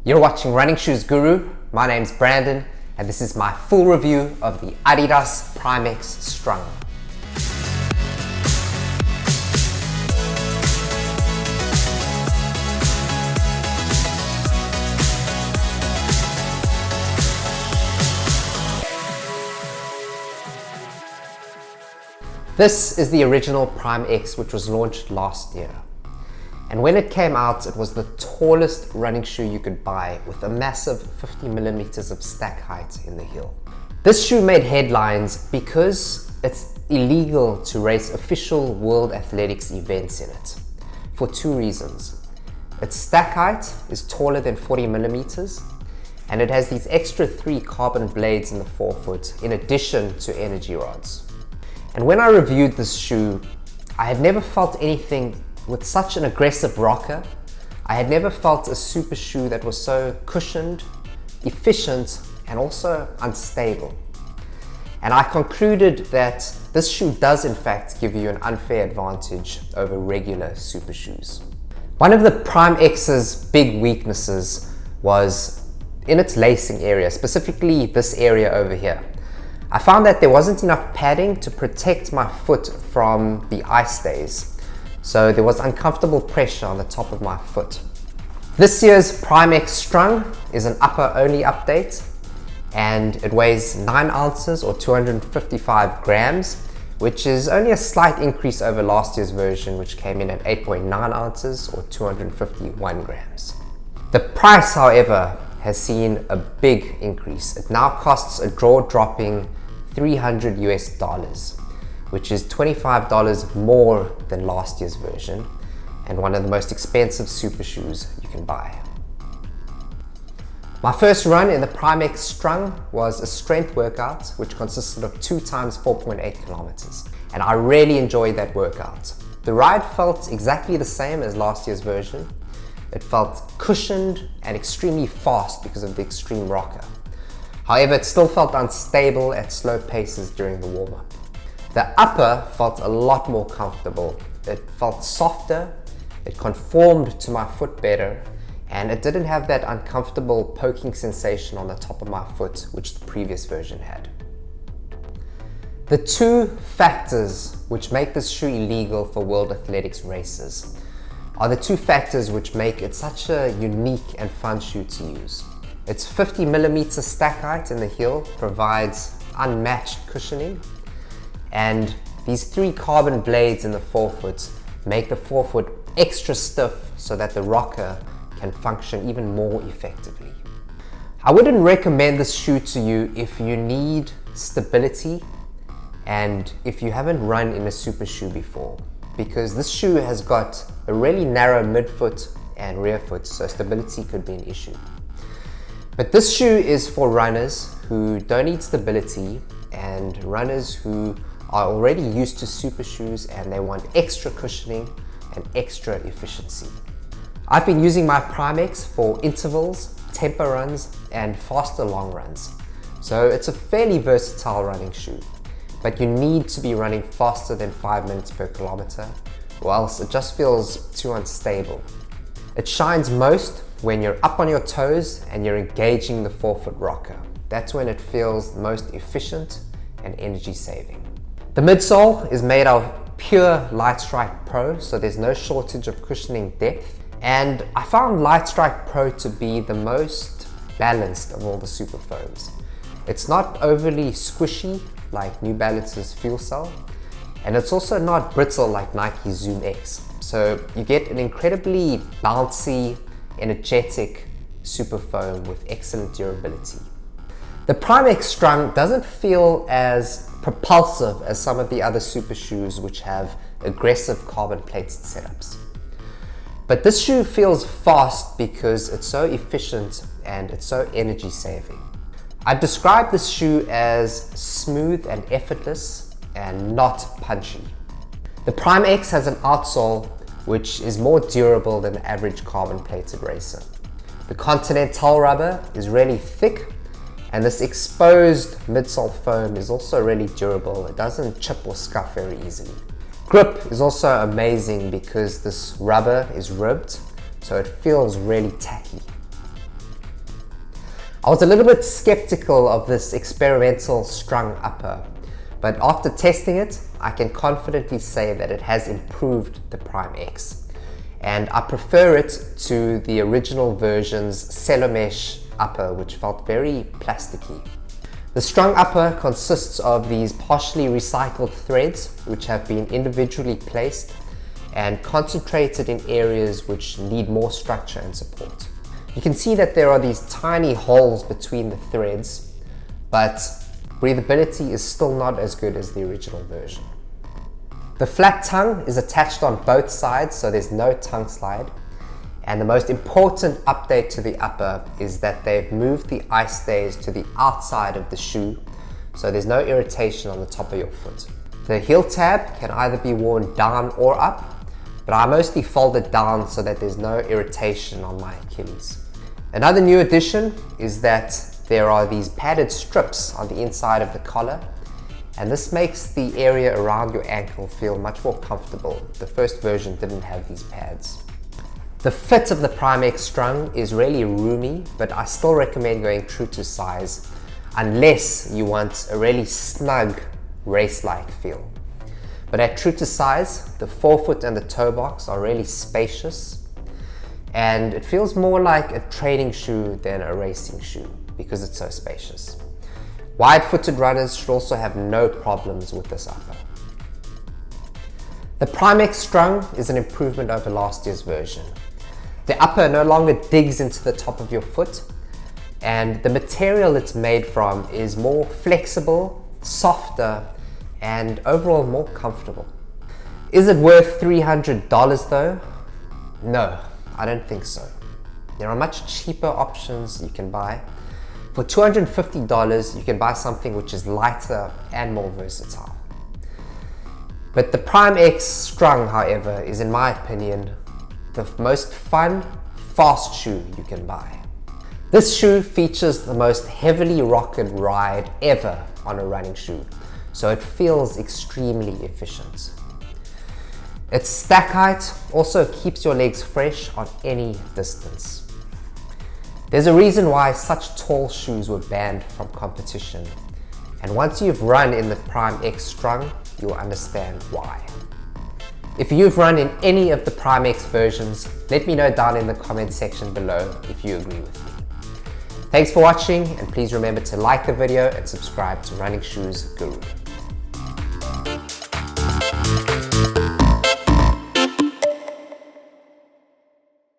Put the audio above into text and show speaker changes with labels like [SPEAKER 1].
[SPEAKER 1] You're watching Running Shoes Guru. My name's Brandon, and this is my full review of the Adidas Prime X STRUNG. This is the original Prime X, which was launched last year. And when it came out, it was the tallest running shoe you could buy, with a massive 50 millimeters of stack height in the heel. This shoe made headlines because it's illegal to race official World Athletics events in it, for two reasons. Its stack height is taller than 40 millimeters, and it has these extra 3 carbon blades in the forefoot, in addition to EnergyRods. And when I reviewed this shoe, I had never felt anything with such an aggressive rocker. I had never felt a super shoe that was so cushioned, efficient, and also unstable. And I concluded that this shoe does in fact give you an unfair advantage over regular super shoes. One of the Prime X's big weaknesses was in its lacing area, specifically this area over here. I found that there wasn't enough padding to protect my foot from the ice stays. So there was uncomfortable pressure on the top of my foot. This year's Prime X STRUNG is an upper-only update, and it weighs 9 ounces or 255 grams, which is only a slight increase over last year's version, which came in at 8.9 ounces or 251 grams. The price, however, has seen a big increase. It now costs a jaw-dropping $300 US, which is $25 more than last year's version, and one of the most expensive super shoes you can buy. My first run in the Prime X STRUNG was a strength workout, which consisted of 2 times 4.8 kilometers, and I really enjoyed that workout. The ride felt exactly the same as last year's version. It felt cushioned and extremely fast because of the extreme rocker. However, it still felt unstable at slow paces during the warm-up. The upper felt a lot more comfortable. It felt softer, it conformed to my foot better, and it didn't have that uncomfortable poking sensation on the top of my foot, which the previous version had. The two factors which make this shoe illegal for World Athletics races are the two factors which make it such a unique and fun shoe to use. Its 50 millimeter stack height in the heel provides unmatched cushioning, and these 3 carbon blades in the forefoot make the forefoot extra stiff so that the rocker can function even more effectively. I wouldn't recommend this shoe to you if you need stability and if you haven't run in a super shoe before, because this shoe has got a really narrow midfoot and rear foot, so stability could be an issue. But this shoe is for runners who don't need stability and runners who are already used to super shoes and they want extra cushioning and extra efficiency. I've been using my Prime X for intervals, tempo runs, and faster long runs. So it's a fairly versatile running shoe, but you need to be running faster than 5 minutes per kilometer, or else it just feels too unstable. It shines most when you're up on your toes and you're engaging the forefoot rocker. That's when it feels most efficient and energy saving. The midsole is made of pure Light Strike Pro, so there's no shortage of cushioning depth. And I found Light Strike Pro to be the most balanced of all the super foams. It's not overly squishy like New Balance's Fuel Cell, and it's also not brittle like Nike's Zoom X. So you get an incredibly bouncy, energetic super foam with excellent durability. The Prime X STRUNG doesn't feel as propulsive as some of the other super shoes which have aggressive carbon plated setups. But this shoe feels fast because it's so efficient and it's so energy saving. I'd describe this shoe as smooth and effortless and not punchy. The Prime X has an outsole which is more durable than the average carbon plated racer. The Continental rubber is really thick, and this exposed midsole foam is also really durable. It doesn't chip or scuff very easily. Grip is also amazing because this rubber is ribbed, so it feels really tacky. I was a little bit skeptical of this experimental strung upper, but after testing it, I can confidently say that it has improved the Prime X. And I prefer it to the original version's Celomesh upper, which felt very plasticky. The strung upper consists of these partially recycled threads, which have been individually placed and concentrated in areas which need more structure and support. You can see that there are these tiny holes between the threads, but breathability is still not as good as the original version. The flat tongue is attached on both sides, so there's no tongue slide. And the most important update to the upper is that they've moved the eye stays to the outside of the shoe, so there's no irritation on the top of your foot. The heel tab can either be worn down or up, but I mostly fold it down so that there's no irritation on my Achilles. Another new addition is that there are these padded strips on the inside of the collar, and this makes the area around your ankle feel much more comfortable. The first version didn't have these pads. The fit of the Prime X Strung is really roomy, but I still recommend going true to size unless you want a really snug race-like feel. But at true to size, the forefoot and the toe box are really spacious, and it feels more like a training shoe than a racing shoe because it's so spacious. Wide-footed runners should also have no problems with this upper. The Prime X Strung is an improvement over last year's version. The upper no longer digs into the top of your foot, and the material it's made from is more flexible, softer, and overall more comfortable. Is it worth $300 though? No, I don't think so. There are much cheaper options you can buy. For $250, you can buy something which is lighter and more versatile. But the Prime X Strung, however, is in my opinion the most fun, fast shoe you can buy. This shoe features the most heavily rocketed ride ever on a running shoe, so it feels extremely efficient. Its stack height also keeps your legs fresh on any distance. There's a reason why such tall shoes were banned from competition, and once you've run in the Prime X Strung, you'll understand why. If you've run in any of the Prime X versions, let me know down in the comment section below if you agree with me. Thanks for watching, and please remember to like the video and subscribe to Running Shoes Guru.